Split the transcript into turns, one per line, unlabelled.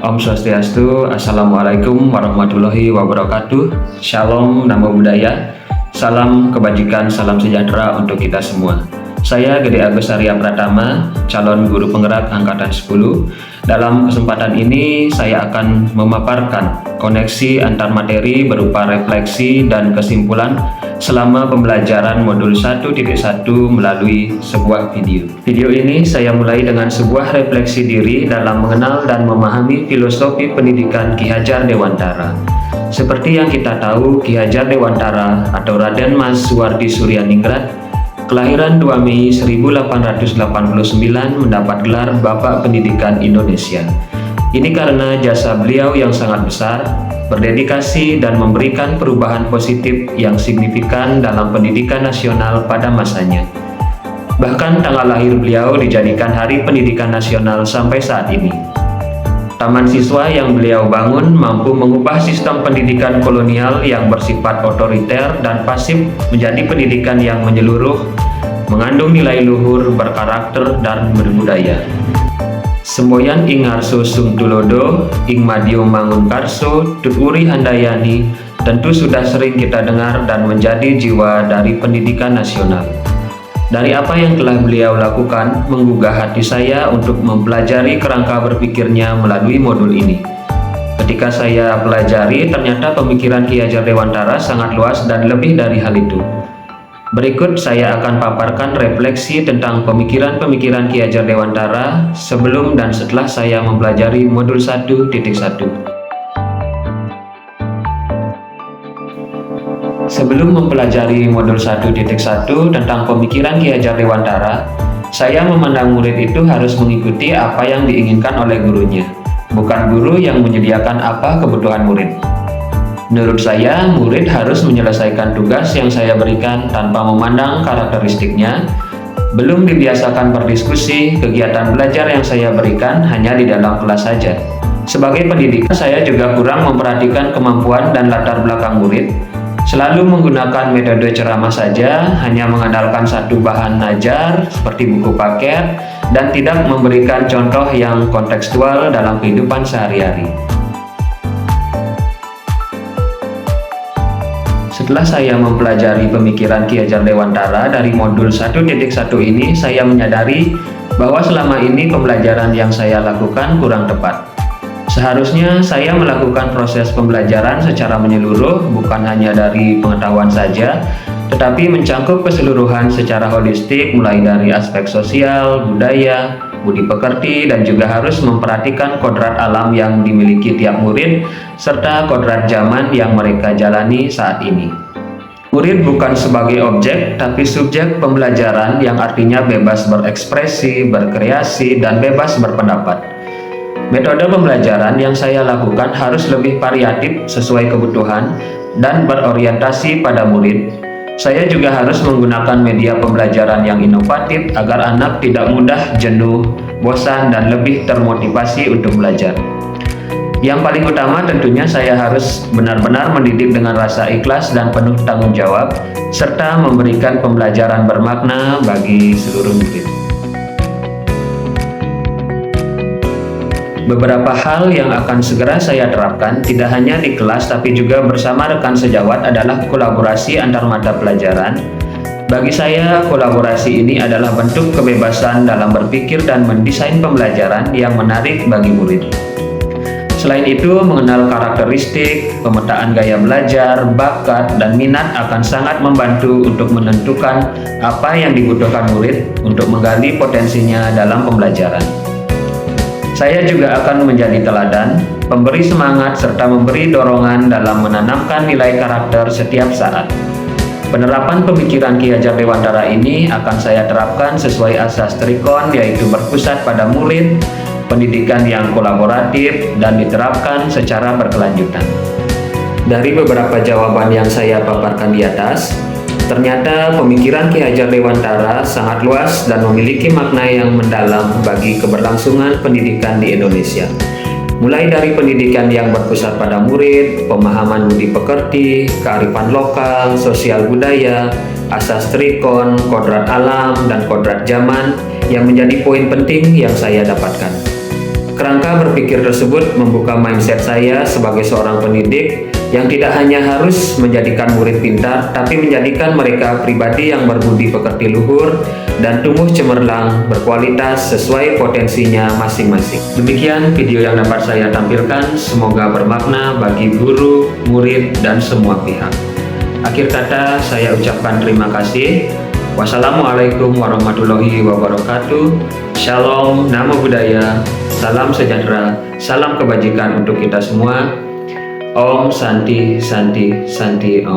Om Swastiastu, Assalamualaikum warahmatullahi wabarakatuh. Shalom, namo buddhaya. Salam kebajikan, salam sejahtera untuk kita semua. Saya Gede Agus Arya Pratama, calon guru penggerak angkatan 10. Dalam kesempatan ini saya akan memaparkan koneksi antar materi berupa refleksi dan kesimpulan selama pembelajaran modul 1.1 melalui sebuah video. Video ini saya mulai dengan sebuah refleksi diri dalam mengenal dan memahami filosofi pendidikan Ki Hajar Dewantara. Seperti yang kita tahu, Ki Hajar Dewantara atau Raden Mas Suwardi Suryaningrat kelahiran 2 Mei 1889 mendapat gelar Bapak Pendidikan Indonesia. Ini karena jasa beliau yang sangat besar, berdedikasi dan memberikan perubahan positif yang signifikan dalam pendidikan nasional pada masanya. Bahkan tanggal lahir beliau dijadikan Hari Pendidikan Nasional sampai saat ini. Taman siswa yang beliau bangun mampu mengubah sistem pendidikan kolonial yang bersifat otoriter dan pasif menjadi pendidikan yang menyeluruh, mengandung nilai luhur, berkarakter, dan berbudaya. Semboyan ing ngarso sung tulodo, ing madyo mangun karso, tuturi handayani, tentu sudah sering kita dengar dan menjadi jiwa dari pendidikan nasional. Dari apa yang telah beliau lakukan, menggugah hati saya untuk mempelajari kerangka berpikirnya melalui modul ini. Ketika saya pelajari, ternyata pemikiran Ki Hajar Dewantara sangat luas dan lebih dari hal itu. Berikut saya akan paparkan refleksi tentang pemikiran-pemikiran Ki Hajar Dewantara sebelum dan setelah saya mempelajari modul 1.1. Sebelum mempelajari modul 1.1 tentang pemikiran Ki Hajar Dewantara, saya memandang murid itu harus mengikuti apa yang diinginkan oleh gurunya, bukan guru yang menyediakan apa kebutuhan murid. Menurut saya, murid harus menyelesaikan tugas yang saya berikan tanpa memandang karakteristiknya. Belum dibiasakan berdiskusi, kegiatan belajar yang saya berikan hanya di dalam kelas saja. Sebagai pendidik, saya juga kurang memperhatikan kemampuan dan latar belakang murid. Selalu menggunakan metode ceramah saja, hanya mengandalkan satu bahan ajar seperti buku paket, dan tidak memberikan contoh yang kontekstual dalam kehidupan sehari-hari. Setelah saya mempelajari pemikiran Ki Hajar Dewantara dari modul 1.1 ini, saya menyadari bahwa selama ini pembelajaran yang saya lakukan kurang tepat. Seharusnya saya melakukan proses pembelajaran secara menyeluruh, bukan hanya dari pengetahuan saja, tetapi mencangkup keseluruhan secara holistik, mulai dari aspek sosial, budaya, budi pekerti, dan juga harus memperhatikan kodrat alam yang dimiliki tiap murid, serta kodrat zaman yang mereka jalani saat ini. Murid bukan sebagai objek, tapi subjek pembelajaran yang artinya bebas berekspresi, berkreasi, dan bebas berpendapat. Metode pembelajaran yang saya lakukan harus lebih variatif sesuai kebutuhan dan berorientasi pada murid. Saya juga harus menggunakan media pembelajaran yang inovatif agar anak tidak mudah jenuh, bosan, dan lebih termotivasi untuk belajar. Yang paling utama tentunya saya harus benar-benar mendidik dengan rasa ikhlas dan penuh tanggung jawab, serta memberikan pembelajaran bermakna bagi seluruh murid. Beberapa hal yang akan segera saya terapkan tidak hanya di kelas tapi juga bersama rekan sejawat adalah kolaborasi antar mata pelajaran. Bagi saya, kolaborasi ini adalah bentuk kebebasan dalam berpikir dan mendesain pembelajaran yang menarik bagi murid. Selain itu, mengenal karakteristik, pemetaan gaya belajar, bakat, dan minat akan sangat membantu untuk menentukan apa yang dibutuhkan murid untuk menggali potensinya dalam pembelajaran. Saya juga akan menjadi teladan, pemberi semangat, serta memberi dorongan dalam menanamkan nilai karakter setiap saat. Penerapan pemikiran Ki Hajar Dewantara ini akan saya terapkan sesuai asas Trikon, yaitu berpusat pada murid, pendidikan yang kolaboratif, dan diterapkan secara berkelanjutan. Dari beberapa jawaban yang saya paparkan di atas, ternyata pemikiran Ki Hajar Dewantara sangat luas dan memiliki makna yang mendalam bagi keberlangsungan pendidikan di Indonesia. Mulai dari pendidikan yang berpusat pada murid, pemahaman budi pekerti, kearifan lokal, sosial budaya, asas Trikon, kodrat alam, dan kodrat zaman yang menjadi poin penting yang saya dapatkan. Kerangka berpikir tersebut membuka mindset saya sebagai seorang pendidik yang tidak hanya harus menjadikan murid pintar, tapi menjadikan mereka pribadi yang berbudi pekerti luhur dan tumbuh cemerlang, berkualitas sesuai potensinya masing-masing. Demikian video yang dapat saya tampilkan, semoga bermakna bagi guru, murid, dan semua pihak. Akhir kata, saya ucapkan terima kasih. Wassalamualaikum warahmatullahi wabarakatuh. Shalom, namo buddhaya, salam sejahtera, salam kebajikan untuk kita semua. Om Santi Santi Santi Om.